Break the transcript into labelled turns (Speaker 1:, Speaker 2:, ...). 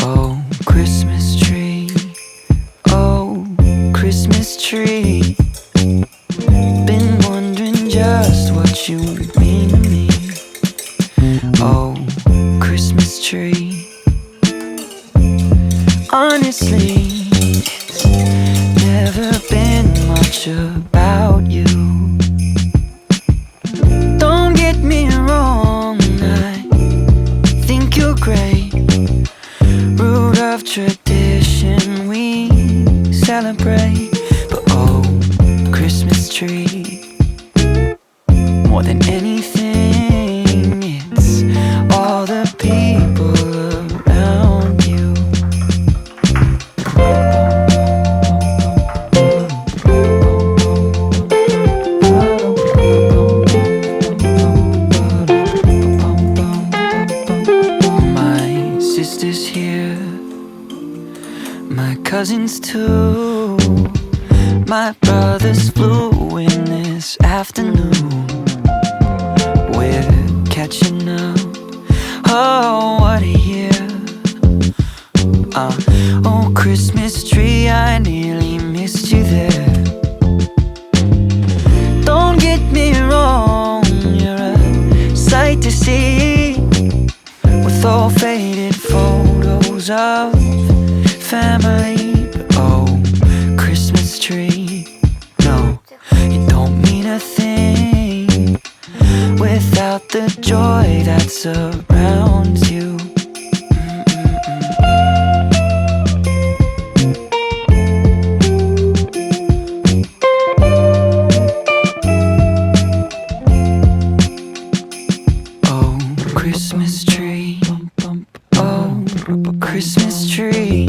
Speaker 1: Oh, Christmas tree, oh, Christmas tree. Been wondering just what you mean to me. Oh, Christmas tree. Honestly, it's never been much about you. Don't get me wrong, I think you're great. Root of tradition we celebrate. But oh, Christmas tree, more than anything, it's all the people around you. My sister's here, my cousins too. My brothers flew in this afternoon. We're catching up. Oh, what a year. Oh, Christmas tree, I nearly missed you there. Don't get me wrong, you're a sight to see, with all faded photos of family. But oh, Christmas tree, no, you don't mean a thing without the joy that surrounds you. Oh, Christmas tree, oh, Christmas tree.